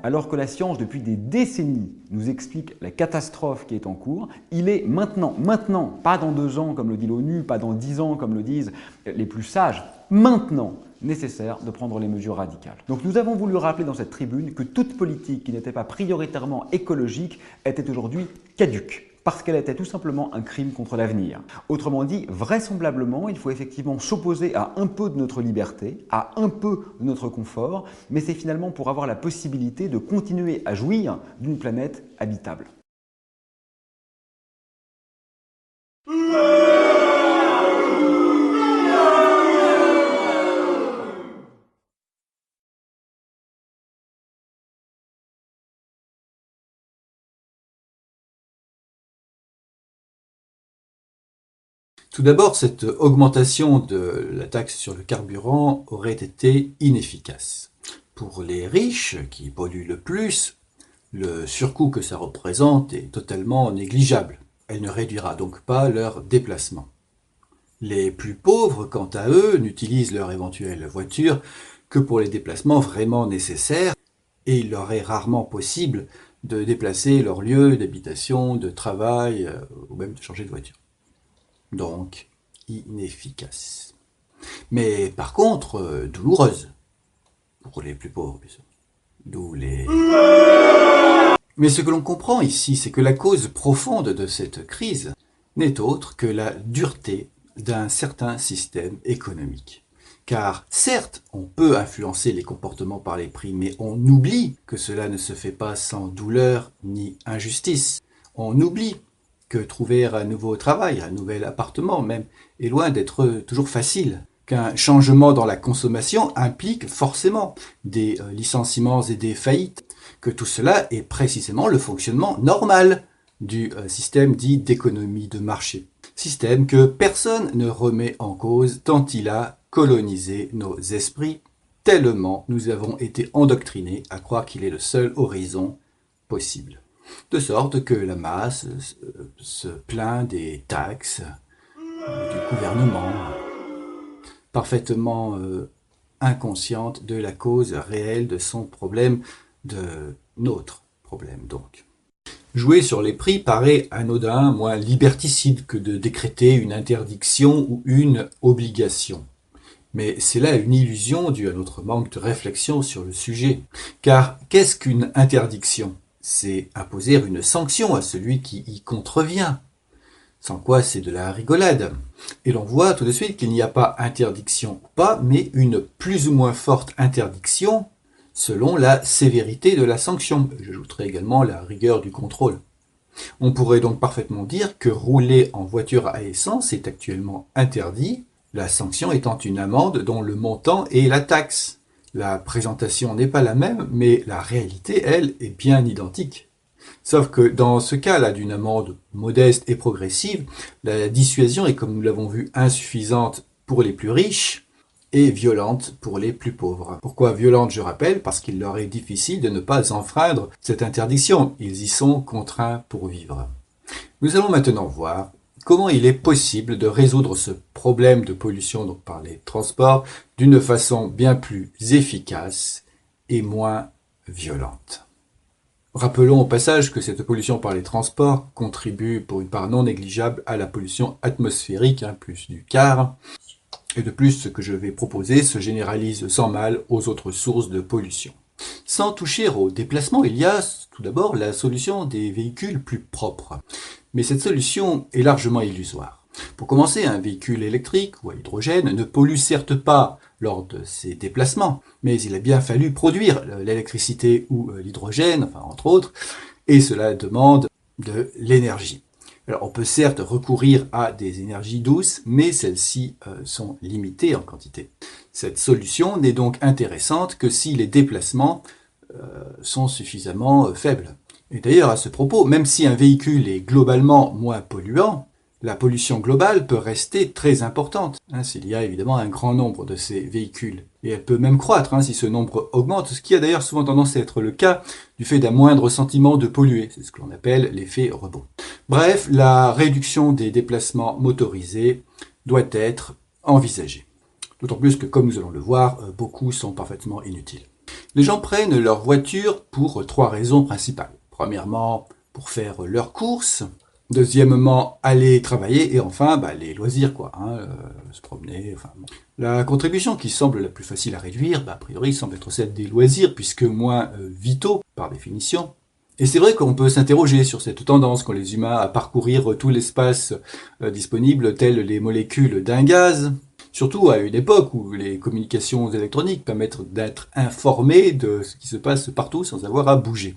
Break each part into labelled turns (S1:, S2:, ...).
S1: Alors que la science, depuis des décennies, nous explique la catastrophe qui est en cours, il est maintenant, pas dans 2 ans comme le dit l'ONU, pas dans 10 ans comme le disent les plus sages, maintenant, nécessaire de prendre les mesures radicales. Donc nous avons voulu rappeler dans cette tribune que toute politique qui n'était pas prioritairement écologique était aujourd'hui caduque, parce qu'elle était tout simplement un crime contre l'avenir. Autrement dit, vraisemblablement, il faut effectivement s'opposer à un peu de notre liberté, à un peu de notre confort, mais c'est finalement pour avoir la possibilité de continuer à jouir d'une planète habitable.
S2: Tout d'abord, cette augmentation de la taxe sur le carburant aurait été inefficace. Pour les riches, qui polluent le plus, le surcoût que ça représente est totalement négligeable. Elle ne réduira donc pas leurs déplacements. Les plus pauvres, quant à eux, n'utilisent leur éventuelle voiture que pour les déplacements vraiment nécessaires et il leur est rarement possible de déplacer leur lieu d'habitation, de travail ou même de changer de voiture. Donc, inefficace. Mais par contre, douloureuse pour les plus pauvres, bien sûr. D'où les... Mais ce que l'on comprend ici, c'est que la cause profonde de cette crise n'est autre que la dureté d'un certain système économique. Car certes, on peut influencer les comportements par les prix, mais on oublie que cela ne se fait pas sans douleur ni injustice. On oublie que trouver un nouveau travail, un nouvel appartement même, est loin d'être toujours facile. Qu'un changement dans la consommation implique forcément des licenciements et des faillites. Que tout cela est précisément le fonctionnement normal du système dit d'économie de marché. Système que personne ne remet en cause tant il a colonisé nos esprits, tellement nous avons été endoctrinés à croire qu'il est le seul horizon possible. De sorte que la masse se plaint des taxes, du gouvernement, parfaitement inconsciente de la cause réelle de son problème, de notre problème donc. Jouer sur les prix paraît anodin, moins liberticide que de décréter une interdiction ou une obligation. Mais c'est là une illusion due à notre manque de réflexion sur le sujet. Car qu'est-ce qu'une interdiction ? C'est imposer une sanction à celui qui y contrevient. Sans quoi c'est de la rigolade. Et l'on voit tout de suite qu'il n'y a pas interdiction ou pas, mais une plus ou moins forte interdiction selon la sévérité de la sanction. J'ajouterai également la rigueur du contrôle. On pourrait donc parfaitement dire que rouler en voiture à essence est actuellement interdit, la sanction étant une amende dont le montant est la taxe. La présentation n'est pas la même, mais la réalité, elle, est bien identique. Sauf que dans ce cas-là d'une amende modeste et progressive, la dissuasion est, comme nous l'avons vu, insuffisante pour les plus riches et violente pour les plus pauvres. Pourquoi violente, je rappelle? Parce qu'il leur est difficile de ne pas enfreindre cette interdiction. Ils y sont contraints pour vivre. Nous allons maintenant voir comment il est possible de résoudre ce problème de pollution donc par les transports d'une façon bien plus efficace et moins violente. Rappelons au passage que cette pollution par les transports contribue pour une part non négligeable à la pollution atmosphérique, plus du quart. Et de plus, ce que je vais proposer se généralise sans mal aux autres sources de pollution. Sans toucher au déplacement, il y a tout d'abord la solution des véhicules plus propres. Mais cette solution est largement illusoire. Pour commencer, un véhicule électrique ou à hydrogène ne pollue certes pas lors de ses déplacements, mais il a bien fallu produire l'électricité ou l'hydrogène, entre autres, et cela demande de l'énergie. Alors on peut certes recourir à des énergies douces, mais celles-ci sont limitées en quantité. Cette solution n'est donc intéressante que si les déplacements sont suffisamment faibles. Et d'ailleurs, à ce propos, même si un véhicule est globalement moins polluant, la pollution globale peut rester très importante, s'il y a évidemment un grand nombre de ces véhicules. Et elle peut même croître si ce nombre augmente, ce qui a d'ailleurs souvent tendance à être le cas du fait d'un moindre sentiment de polluer. C'est ce que l'on appelle l'effet rebond. Bref, la réduction des déplacements motorisés doit être envisagée. D'autant plus que, comme nous allons le voir, beaucoup sont parfaitement inutiles. Les gens prennent leur voiture pour 3 raisons principales. Premièrement, pour faire leurs courses. Deuxièmement, aller travailler. Et enfin, les loisirs, quoi. Se promener, enfin bon. La contribution qui semble la plus facile à réduire, a priori, semble être celle des loisirs, puisque moins vitaux, par définition. Et c'est vrai qu'on peut s'interroger sur cette tendance qu'ont les humains à parcourir tout l'espace disponible, telles les molécules d'un gaz. Surtout à une époque où les communications électroniques permettent d'être informés de ce qui se passe partout sans avoir à bouger.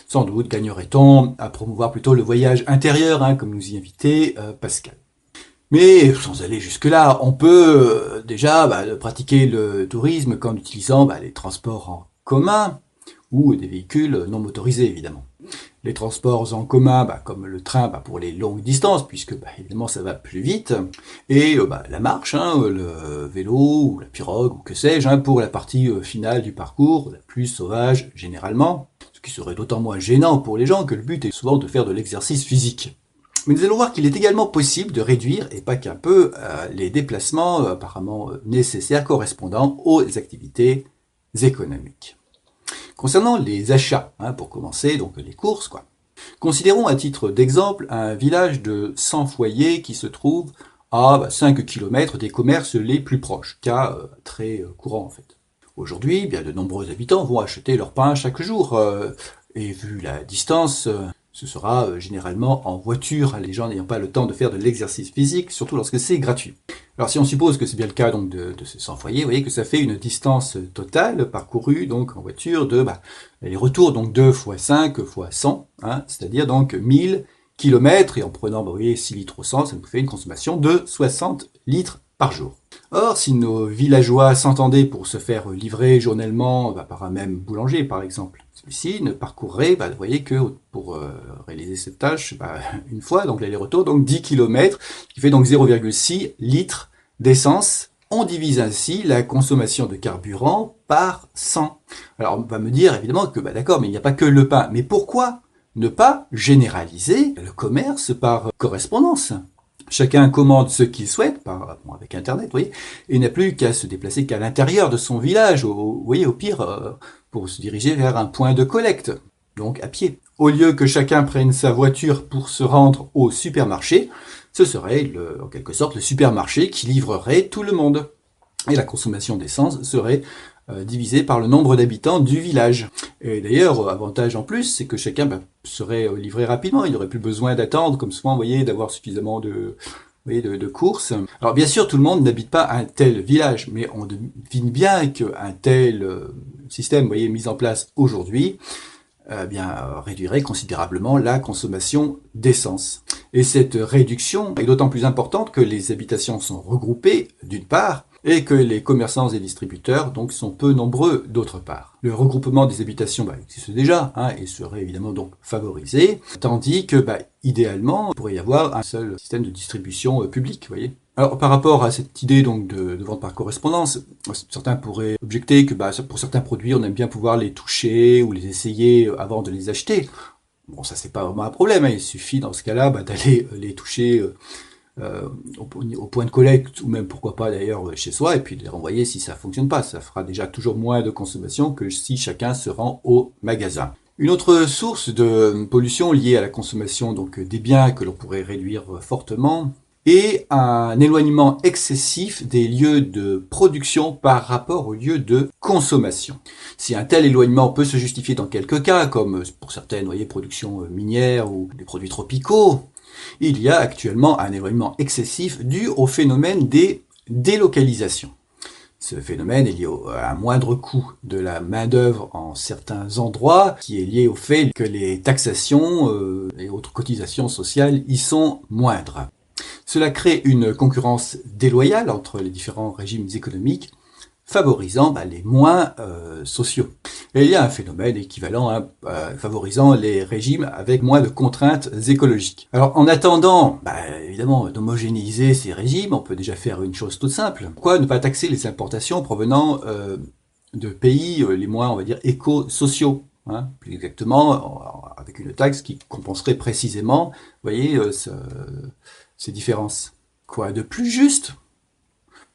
S2: Sans doute gagnerait-on à promouvoir plutôt le voyage intérieur, comme nous y invitait Pascal. Mais sans aller jusque-là, on peut déjà pratiquer le tourisme qu'en utilisant les transports en commun ou des véhicules non motorisés, évidemment. Les transports en commun, comme le train pour les longues distances, puisque évidemment ça va plus vite, et la marche, le vélo ou la pirogue ou que sais-je, pour la partie finale du parcours, la plus sauvage généralement, ce qui serait d'autant moins gênant pour les gens que le but est souvent de faire de l'exercice physique. Mais nous allons voir qu'il est également possible de réduire, et pas qu'un peu, les déplacements apparemment nécessaires correspondant aux activités économiques. Concernant les achats, pour commencer, donc les courses, considérons à titre d'exemple un village de 100 foyers qui se trouve à 5 km des commerces les plus proches, cas très courant en fait. Aujourd'hui, de nombreux habitants vont acheter leur pain chaque jour, et vu la distance, ce sera généralement en voiture, les gens n'ayant pas le temps de faire de l'exercice physique, surtout lorsque c'est gratuit. Alors si on suppose que c'est bien le cas donc de ces 100 foyers, vous voyez que ça fait une distance totale parcourue donc en voiture de les retours donc 2 x 5 x 100, c'est-à-dire donc 1000 km, et en prenant vous voyez 6 litres au 100, ça nous fait une consommation de 60 litres par jour. Or, si nos villageois s'entendaient pour se faire livrer journellement par un même boulanger, par exemple, celui-ci ne parcourrait, vous voyez que pour réaliser cette tâche, une fois, donc l'aller-retour, donc 10 km, qui fait donc 0,6 litres d'essence. On divise ainsi la consommation de carburant par 100. Alors, on va me dire évidemment que, d'accord, mais il n'y a pas que le pain. Mais pourquoi ne pas généraliser le commerce par correspondance ? Chacun commande ce qu'il souhaite, avec Internet, vous voyez, et n'a plus qu'à se déplacer qu'à l'intérieur de son village, vous voyez, au pire, pour se diriger vers un point de collecte, donc à pied. Au lieu que chacun prenne sa voiture pour se rendre au supermarché, ce serait en quelque sorte le supermarché qui livrerait tout le monde. Et la consommation d'essence serait divisée par le nombre d'habitants du village. Et d'ailleurs, avantage en plus, c'est que chacun serait livré rapidement. Il n'aurait plus besoin d'attendre, comme souvent, vous voyez, d'avoir suffisamment de courses. Alors bien sûr, tout le monde n'habite pas un tel village, mais on devine bien qu'un tel système, vous voyez, mis en place aujourd'hui, réduirait considérablement la consommation d'essence. Et cette réduction est d'autant plus importante que les habitations sont regroupées, d'une part, et que les commerçants et distributeurs donc sont peu nombreux d'autre part. Le regroupement des habitations existe déjà et serait évidemment donc favorisé, tandis que idéalement il pourrait y avoir un seul système de distribution publique, vous voyez. Alors par rapport à cette idée donc de vente par correspondance, certains pourraient objecter que pour certains produits on aime bien pouvoir les toucher ou les essayer avant de les acheter. Bon, ça c'est pas vraiment un problème, il suffit dans ce cas-là d'aller les toucher au point de collecte, ou même pourquoi pas d'ailleurs chez soi, et puis de les renvoyer si ça fonctionne pas. Ça fera déjà toujours moins de consommation que si chacun se rend au magasin. Une autre source de pollution liée à la consommation donc des biens que l'on pourrait réduire fortement est un éloignement excessif des lieux de production par rapport aux lieux de consommation. Si un tel éloignement peut se justifier dans quelques cas, comme pour certaines productions minières ou des produits tropicaux, il y a actuellement un éloignement excessif dû au phénomène des délocalisations. Ce phénomène est lié à un moindre coût de la main-d'œuvre en certains endroits, qui est lié au fait que les taxations et autres cotisations sociales y sont moindres. Cela crée une concurrence déloyale entre les différents régimes économiques, favorisant les moins sociaux. Et il y a un phénomène équivalent favorisant les régimes avec moins de contraintes écologiques. Alors en attendant, évidemment, d'homogénéiser ces régimes, on peut déjà faire une chose toute simple. Pourquoi ne pas taxer les importations provenant de pays les moins, on va dire, éco-sociaux, plus exactement, avec une taxe qui compenserait précisément, vous voyez, ces différences. Quoi de plus juste ?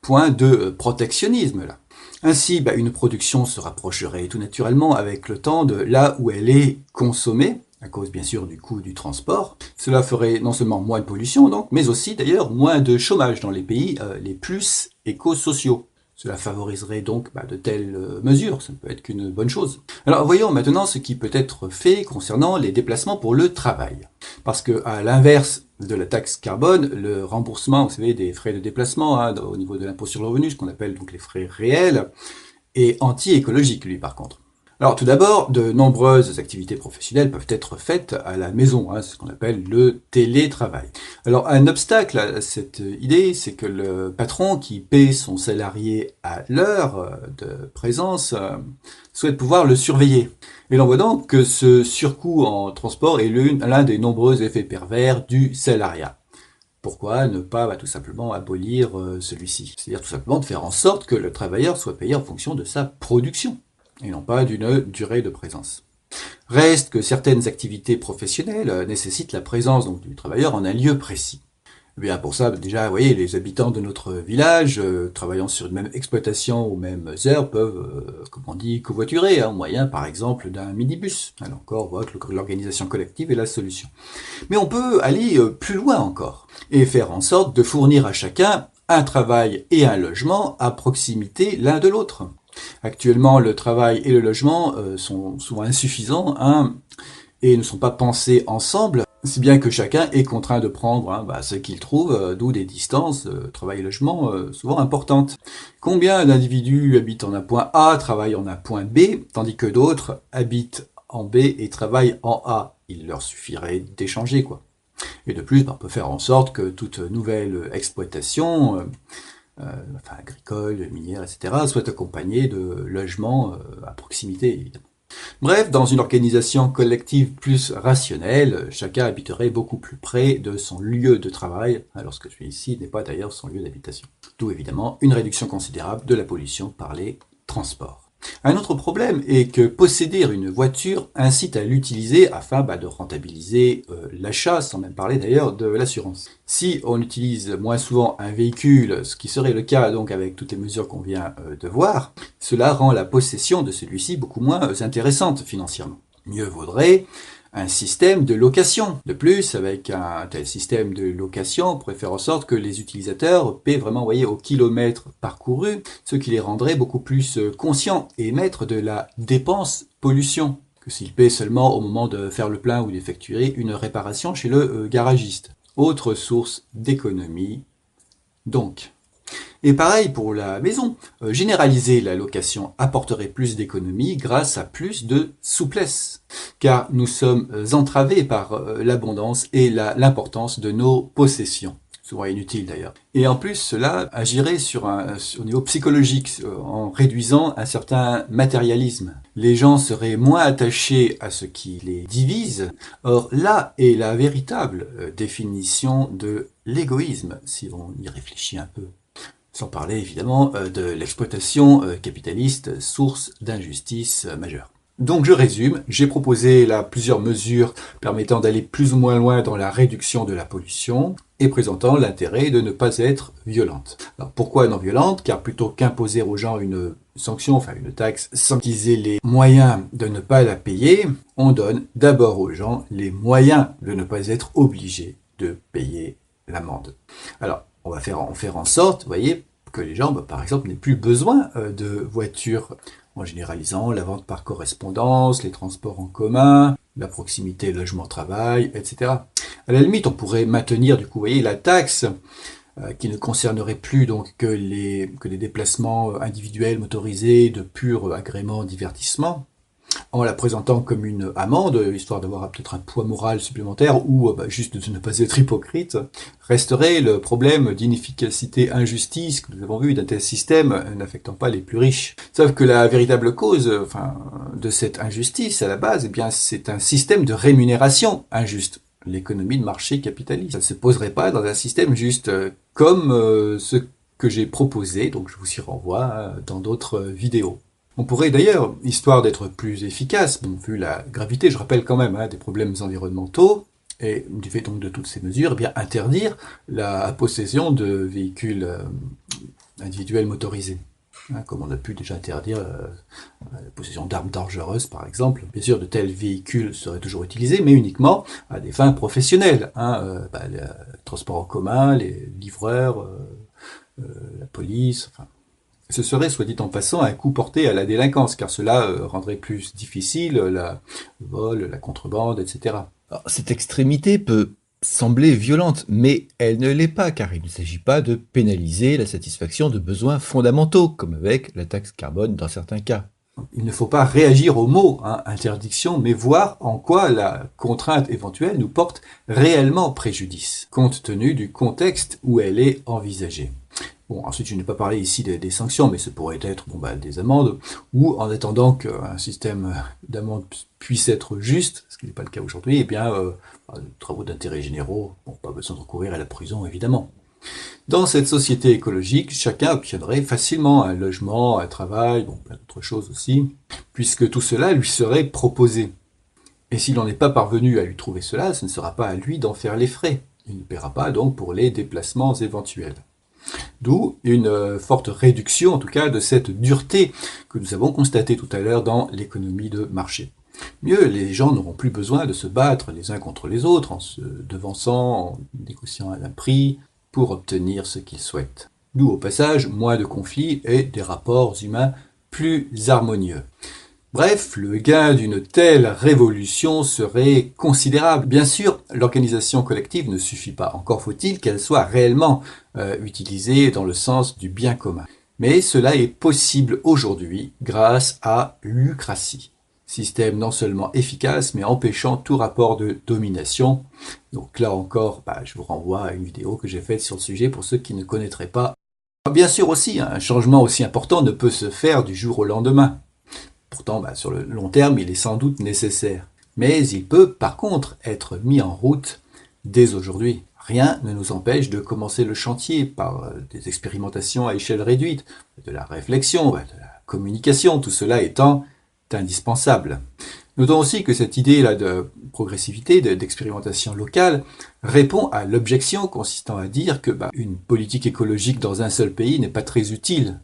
S2: Point de protectionnisme, là. Ainsi, une production se rapprocherait tout naturellement avec le temps de là où elle est consommée, à cause bien sûr du coût du transport. Cela ferait non seulement moins de pollution, donc, mais aussi d'ailleurs moins de chômage dans les pays les plus éco-sociaux. Cela favoriserait donc de telles mesures, ça ne peut être qu'une bonne chose. Alors voyons maintenant ce qui peut être fait concernant les déplacements pour le travail. Parce que à l'inverse de la taxe carbone, le remboursement, vous savez, des frais de déplacement au niveau de l'impôt sur le revenu, ce qu'on appelle donc les frais réels, est anti-écologique lui par contre. Alors tout d'abord, de nombreuses activités professionnelles peuvent être faites à la maison, c'est ce qu'on appelle le télétravail. Alors un obstacle à cette idée, c'est que le patron qui paie son salarié à l'heure de présence souhaite pouvoir le surveiller. Et l'on voit donc que ce surcoût en transport est l'un des nombreux effets pervers du salariat. Pourquoi ne pas tout simplement abolir celui-ci? C'est-à-dire tout simplement de faire en sorte que le travailleur soit payé en fonction de sa production et non pas d'une durée de présence. Reste que certaines activités professionnelles nécessitent la présence donc, du travailleur en un lieu précis. Eh bien pour ça, déjà, vous voyez, les habitants de notre village, travaillant sur une même exploitation aux mêmes heures, peuvent, comme on dit, covoiturer, au moyen, par exemple, d'un minibus. Alors encore, on voit que l'organisation collective est la solution. Mais on peut aller plus loin encore, et faire en sorte de fournir à chacun un travail et un logement à proximité l'un de l'autre. Actuellement, le travail et le logement sont souvent insuffisants et ne sont pas pensés ensemble, si bien que chacun est contraint de prendre ce qu'il trouve, d'où des distances travail et logement souvent importantes. Combien d'individus habitent en un point A, travaillent en un point B, tandis que d'autres habitent en B et travaillent en A? Il leur suffirait d'échanger, quoi. Et de plus, on peut faire en sorte que toute nouvelle exploitation agricole, minière, etc., soit accompagnée de logements à proximité, évidemment. Bref, dans une organisation collective plus rationnelle, chacun habiterait beaucoup plus près de son lieu de travail, alors ce que je fais ici n'est pas d'ailleurs son lieu d'habitation. D'où évidemment une réduction considérable de la pollution par les transports. Un autre problème est que posséder une voiture incite à l'utiliser afin de rentabiliser l'achat, sans même parler d'ailleurs de l'assurance. Si on utilise moins souvent un véhicule, ce qui serait le cas donc avec toutes les mesures qu'on vient de voir, cela rend la possession de celui-ci beaucoup moins intéressante financièrement. Mieux vaudrait un système de location. De plus, avec un tel système de location, on pourrait faire en sorte que les utilisateurs paient vraiment, au kilomètre parcouru, ce qui les rendrait beaucoup plus conscients et maîtres de la dépense pollution, que s'ils paient seulement au moment de faire le plein ou d'effectuer une réparation chez le garagiste. Autre source d'économie, donc. Et pareil pour la maison. Généraliser la location apporterait plus d'économies grâce à plus de souplesse. Car nous sommes entravés par l'abondance et l'importance de nos possessions. Souvent inutile d'ailleurs. Et en plus, cela agirait au niveau psychologique, en réduisant un certain matérialisme. Les gens seraient moins attachés à ce qui les divise. Or, là est la véritable définition de l'égoïsme, si on y réfléchit un peu. Sans parler évidemment de l'exploitation capitaliste, source d'injustice majeure. Donc je résume, j'ai proposé là plusieurs mesures permettant d'aller plus ou moins loin dans la réduction de la pollution et présentant l'intérêt de ne pas être violente. Alors pourquoi non violente? Car plutôt qu'imposer aux gens une sanction, une taxe, sans utiliser les moyens de ne pas la payer, on donne d'abord aux gens les moyens de ne pas être obligés de payer l'amende. Alors, on va faire en sorte, vous voyez, que les gens, par exemple, n'aient plus besoin de voitures en généralisant la vente par correspondance, les transports en commun, la proximité logement-travail, etc. À la limite, on pourrait maintenir, du coup, vous voyez, la taxe qui ne concernerait plus donc que les déplacements individuels motorisés de pur agrément divertissement, en la présentant comme une amende, histoire d'avoir peut-être un poids moral supplémentaire, ou juste de ne pas être hypocrite, resterait le problème d'inefficacité, injustice que nous avons vu d'un tel système n'affectant pas les plus riches. Sauf que la véritable cause de cette injustice, à la base, c'est un système de rémunération injuste. L'économie de marché capitaliste. Ça ne se poserait pas dans un système juste comme ce que j'ai proposé, donc je vous y renvoie dans d'autres vidéos. On pourrait d'ailleurs, histoire d'être plus efficace, vu la gravité, je rappelle quand même, des problèmes environnementaux, et du fait donc de toutes ces mesures, interdire la possession de véhicules individuels motorisés. comme on a pu déjà interdire la possession d'armes dangereuses, par exemple. Bien sûr, de tels véhicules seraient toujours utilisés, mais uniquement à des fins professionnelles. Le transport en commun, les livreurs, la police, enfin. Ce serait, soit dit en passant, un coup porté à la délinquance, car cela rendrait plus difficile le vol, la contrebande, etc.
S3: Alors, cette extrémité peut sembler violente, mais elle ne l'est pas, car il ne s'agit pas de pénaliser la satisfaction de besoins fondamentaux, comme avec la taxe carbone dans certains cas.
S2: Il ne faut pas réagir au mot interdiction, mais voir en quoi la contrainte éventuelle nous porte réellement préjudice, compte tenu du contexte où elle est envisagée. Bon, ensuite, je n'ai pas parlé ici des sanctions, mais ce pourrait être des amendes, ou en attendant qu'un système d'amende puisse être juste, ce qui n'est pas le cas aujourd'hui, travaux d'intérêt généraux, pas besoin de recourir à la prison, évidemment. Dans cette société écologique, chacun obtiendrait facilement un logement, un travail, plein d'autres choses aussi, puisque tout cela lui serait proposé. Et s'il n'en est pas parvenu à lui trouver cela, ce ne sera pas à lui d'en faire les frais. Il ne paiera pas donc pour les déplacements éventuels. D'où une forte réduction, en tout cas, de cette dureté que nous avons constatée tout à l'heure dans l'économie de marché. Mieux, les gens n'auront plus besoin de se battre les uns contre les autres en se devançant, en négociant un prix pour obtenir ce qu'ils souhaitent. D'où, au passage, moins de conflits et des rapports humains plus harmonieux. Bref, le gain d'une telle révolution serait considérable. Bien sûr, l'organisation collective ne suffit pas. Encore faut-il qu'elle soit réellement utilisée dans le sens du bien commun. Mais cela est possible aujourd'hui grâce à l'eucratie. Système non seulement efficace, mais empêchant tout rapport de domination. Donc là encore, je vous renvoie à une vidéo que j'ai faite sur le sujet pour ceux qui ne connaîtraient pas. Bien sûr aussi, un changement aussi important ne peut se faire du jour au lendemain. Pourtant, sur le long terme, il est sans doute nécessaire. Mais il peut, par contre, être mis en route dès aujourd'hui. Rien ne nous empêche de commencer le chantier par des expérimentations à échelle réduite, de la réflexion, de la communication, tout cela étant indispensable. Notons aussi que cette idée-là de progressivité, d'expérimentation locale, répond à l'objection consistant à dire que une politique écologique dans un seul pays n'est pas très utile.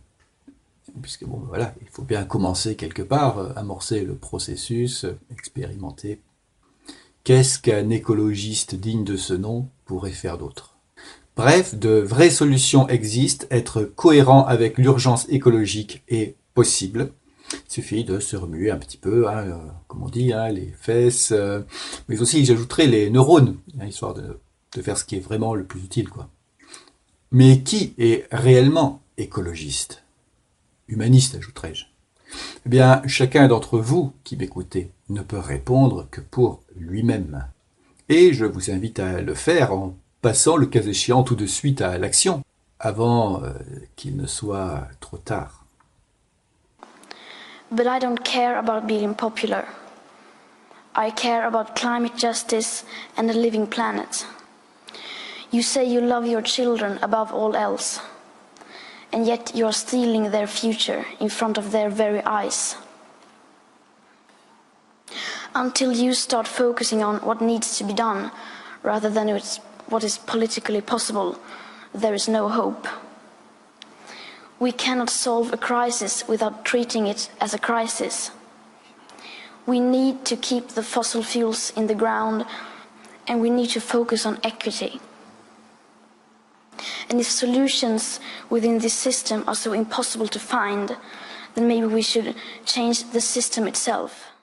S2: Puisque il faut bien commencer quelque part, amorcer le processus, expérimenter. Qu'est-ce qu'un écologiste digne de ce nom pourrait faire d'autre? Bref, de vraies solutions existent, être cohérent avec l'urgence écologique est possible. Il suffit de se remuer un petit peu, comme on dit, les fesses, mais aussi j'ajouterai les neurones, histoire de faire ce qui est vraiment le plus utile, quoi. Mais qui est réellement écologiste? Humaniste, ajouterai-je. Eh bien, chacun d'entre vous qui m'écoutez ne peut répondre que pour lui-même. Et je vous invite à le faire en passant, le cas échéant, tout de suite à l'action, avant qu'il ne soit trop tard.
S4: But I don't care about being popular. I care about climate justice and a living planet. You say you love your children above all else. And yet you're stealing their future in front of their very eyes. Until you start focusing on what needs to be done, rather than what is politically possible, there is no hope. We cannot solve a crisis without treating it as a crisis. We need to keep the fossil fuels in the ground, and we need to focus on equity. And if solutions within this system are so impossible to find, then maybe we should change the system itself.